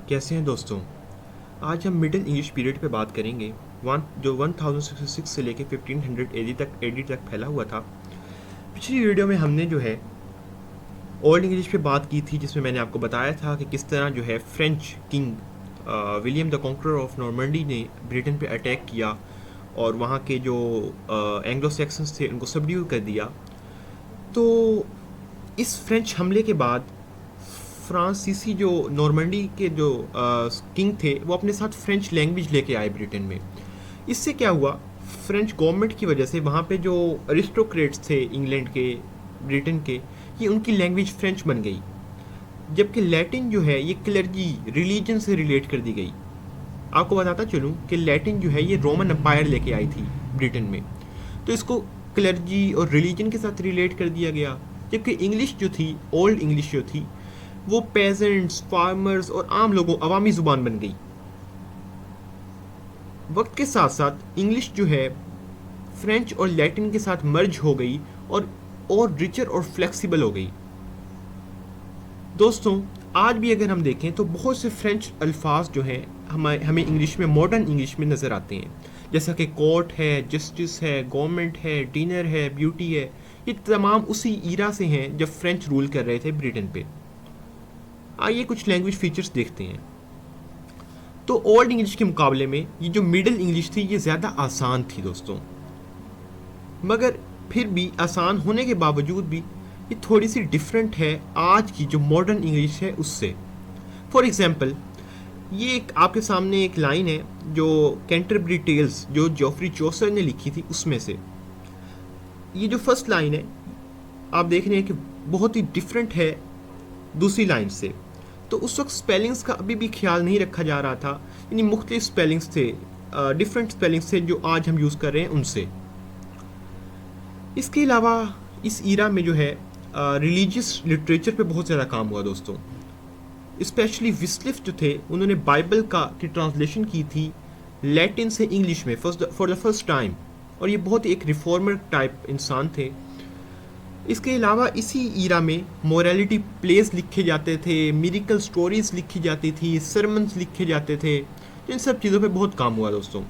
कैसे हैं दोस्तों। आज हम मिडिल इंग्लिश पीरियड पे बात करेंगे जो 1066 से लेके 1500 एडी तक फैला हुआ था। पिछली वीडियो में हमने जो है ओल्ड इंग्लिश पे बात की थी, जिसमें मैंने आपको बताया था कि किस तरह जो है French king William the conqueror of Normandy ने ब्रिटेन पे अटैक किया और वहाँ के जो एंग्लो सैक्सन्स थे उनको सबड्यू कर दिया। तो इस फ्रेंच हमले के बाद फ्रांसीसी जो नॉर्मंडी के जो किंग थे वो अपने साथ फ्रेंच लैंग्वेज लेके आए ब्रिटेन में। इससे क्या हुआ, फ्रेंच गवर्नमेंट की वजह से वहाँ पे जो अरिस्टोक्रेट्स थे इंग्लैंड के, ब्रिटेन के, ये उनकी लैंग्वेज फ्रेंच बन गई। जबकि लैटिन जो है ये क्लर्जी रिलीजन से रिलेट कर दी गई। आपको बताता चलूँ कि लैटिन जो है ये रोमन एम्पायर लेके आई थी ब्रिटेन में, तो इसको क्लर्जी और रिलीजन के साथ रिलेट कर दिया गया। जबकि इंग्लिश जो थी, ओल्ड इंग्लिश जो थी, वो पेजेंट्स, फार्मर्स और आम लोगों अवामी ज़ुबान बन गई। वक्त के साथ साथ इंग्लिश जो है फ्रेंच और लैटिन के साथ मर्ज हो गई और रिचर और फ्लेक्सिबल हो गई। दोस्तों, आज भी अगर हम देखें तो बहुत से फ्रेंच अल्फाज जो हैं हमें इंग्लिश में, मॉडर्न इंग्लिश में नज़र आते हैं, जैसा कि कोर्ट है, जस्टिस है, गवर्नमेंट है, डिनर है, ब्यूटी है। ये तमाम उसी ईरा से हैं जब फ्रेंच रूल कर रहे थे ब्रिटेन पे। आइए कुछ लैंग्वेज फीचर्स देखते हैं। तो ओल्ड इंग्लिश के मुकाबले में ये जो मिडिल इंग्लिश थी ये ज़्यादा आसान थी दोस्तों, मगर फिर भी आसान होने के बावजूद भी ये थोड़ी सी डिफरेंट है आज की जो मॉडर्न इंग्लिश है उससे। फॉर एग्जांपल, ये एक आपके सामने एक लाइन है जो कैंटरबरी टेल्स जो जॉफ्री चौसर ने लिखी थी उसमें से। ये जो फर्स्ट लाइन है आप देख रहे हैं कि बहुत ही डिफरेंट है दूसरी लाइन से। तो उस वक्त स्पेलिंग्स का अभी भी ख्याल नहीं रखा जा रहा था, यानी मुख्तलिफ स्पेलिंग्स थे, डिफरेंट स्पेलिंग्स थे जो आज हम यूज़ कर रहे हैं उनसे। इसके अलावा इस ईरा में जो है रिलीजियस लिटरेचर पे बहुत ज़्यादा काम हुआ दोस्तों। स्पेशली विस्लिफ जो थे उन्होंने बाइबल की ट्रांसलेशन की थी लैटिन से इंग्लिश में फॉर द फर्स्ट टाइम, और ये बहुत ही एक रिफॉर्मर टाइप इंसान थे। इसके अलावा इसी ईरा में मोरालिटी प्लेस लिखे जाते थे, मिरेकल स्टोरीज लिखी जाती थी, सरमन्स लिखे जाते थे। इन सब चीज़ों पे बहुत काम हुआ दोस्तों।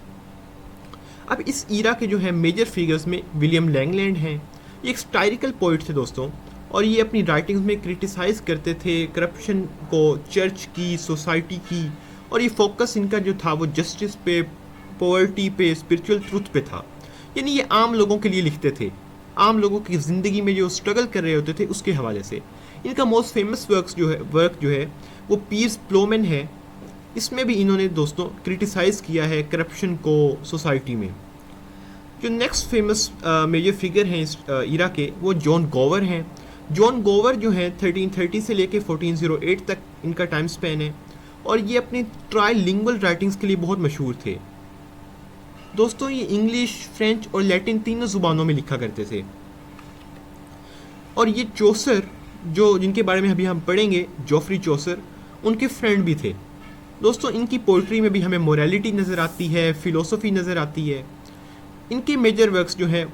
अब इस ईरा के जो है मेजर फिगर्स में विलियम लैंगलैंड हैं। ये एक स्टाइरिकल पोइट थे दोस्तों, और ये अपनी राइटिंग्स में क्रिटिसाइज़ करते थे करप्शन को, चर्च की, सोसाइटी की, और ये फोकस इनका जो था वो जस्टिस पे, पॉवर्टी पे, स्पिरिचुअल ट्रूथ पे था। यानी ये आम लोगों के लिए लिखते थे, आम लोगों की ज़िंदगी में जो स्ट्रगल कर रहे होते थे उसके हवाले से। इनका मोस्ट फेमस वर्क जो है वो पीयर्स प्लोमन है। इसमें भी इन्होंने दोस्तों क्रिटिसाइज़ किया है करप्शन को सोसाइटी में। जो नेक्स्ट फेमस मेजर फिगर हैं इस ईरा के, वो जॉन गोवर हैं। जॉन गोवर जो है 1330 से लेके 1408 तक इनका टाइम स्पेन है, और ये अपनी ट्राइलिंगुअल राइटिंग्स के लिए बहुत मशहूर थे दोस्तों। ये इंग्लिश, फ्रेंच और लैटिन तीनों ज़ुबानों में लिखा करते थे। और ये चौसर जो जिनके बारे में अभी हम पढ़ेंगे, जॉफ्री चौसर, उनके फ्रेंड भी थे दोस्तों। इनकी पोइट्री में भी हमें मोरालिटी नज़र आती है, फ़िलोसफी नज़र आती है। इनके मेजर वर्क्स जो है,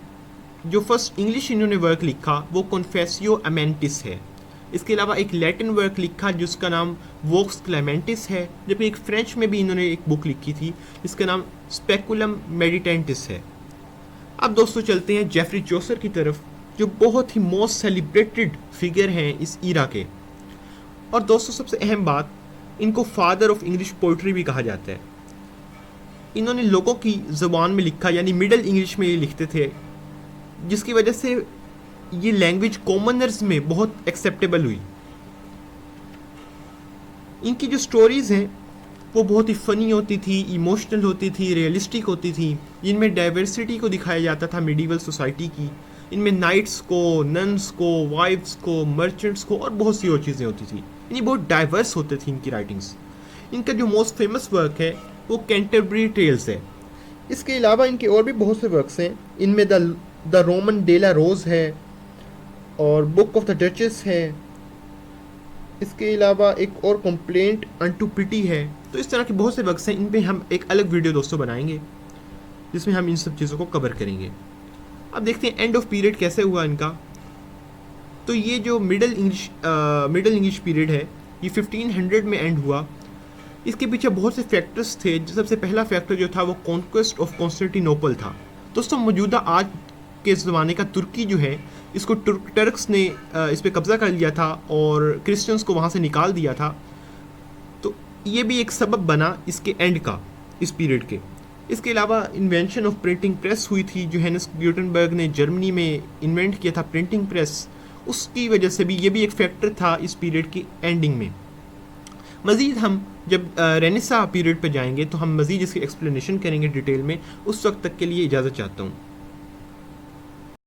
जो फर्स्ट इंग्लिश इन्होंने वर्क लिखा वो कॉन्फेसियो अमेंटिस है। इसके अलावा एक लैटिन वर्क लिखा जिसका नाम वोक्स क्लेमेंटिस है, जबकि एक फ्रेंच में भी इन्होंने एक बुक लिखी थी जिसका नाम स्पेकुलम मेडिटेंटिस है। अब दोस्तों चलते हैं जेफरी चौसर की तरफ, जो बहुत ही मोस्ट सेलिब्रेटेड फिगर हैं इस ईरा के। और दोस्तों सबसे अहम बात, इनको फादर ऑफ इंग्लिश पोइट्री भी कहा जाता है। इन्होंने लोगों की ज़ुबान में लिखा, यानी मिडिल इंग्लिश में ये लिखते थे, जिसकी वजह से ये लैंग्वेज कॉमनर्स में बहुत एक्सेप्टेबल हुई। इनकी जो स्टोरीज़ हैं वो बहुत ही फ़नी होती थी, इमोशनल होती थी, रियलिस्टिक होती थी। इनमें डाइवर्सिटी को दिखाया जाता था मिडीवल सोसाइटी की। इनमें नाइट्स को, नन्स को, वाइफ्स को, मर्चेंट्स को और बहुत सी और चीज़ें होती थी। यानी बहुत डाइवर्स होते थी इनकी राइटिंग्स। इनका जो मोस्ट फेमस वर्क है वो कैंटरबरी टेल्स है। इसके अलावा इनके और भी बहुत से वर्क्स हैं। इनमें द रोमन डेला रोज है और बुक ऑफ द डचेस है। इसके अलावा एक और कंप्लेंट अनटू पिटी है। तो इस तरह के बहुत से वर्क्स हैं। इन पे हम एक अलग वीडियो दोस्तों बनाएंगे जिसमें हम इन सब चीज़ों को कवर करेंगे। अब देखते हैं एंड ऑफ पीरियड कैसे हुआ इनका। तो ये जो मिडिल इंग्लिश पीरियड है ये 1500 में एंड हुआ, इसके पीछे बहुत से फैक्टर्स थे। सबसे पहला फैक्टर जो था वो कॉन्क्वेस्ट ऑफ कॉन्स्टेंटिनोपल था। दोस्तों मौजूदा आज के ज़माने का तुर्की जो है, इसको टर्क्स ने इस पर कब्ज़ा कर लिया था और क्रिश्चियंस को वहाँ से निकाल दिया था। तो ये भी एक सबब बना इसके एंड का, इस पीरियड के। इसके अलावा इन्वेंशन ऑफ प्रिंटिंग प्रेस हुई थी। जोहानस ग्यूटेनबर्ग ने जर्मनी में इन्वेंट किया था प्रिंटिंग प्रेस, उसकी वजह से भी ये भी एक फैक्टर था इस पीरियड की एंडिंग में। मज़ीद हम जब रेनेसा पीरियड पे जाएंगे तो हम मज़ीद इसकी एक्सप्लेनेशन करेंगे डिटेल में। उस वक्त तक के लिए इजाज़त चाहता हूँ।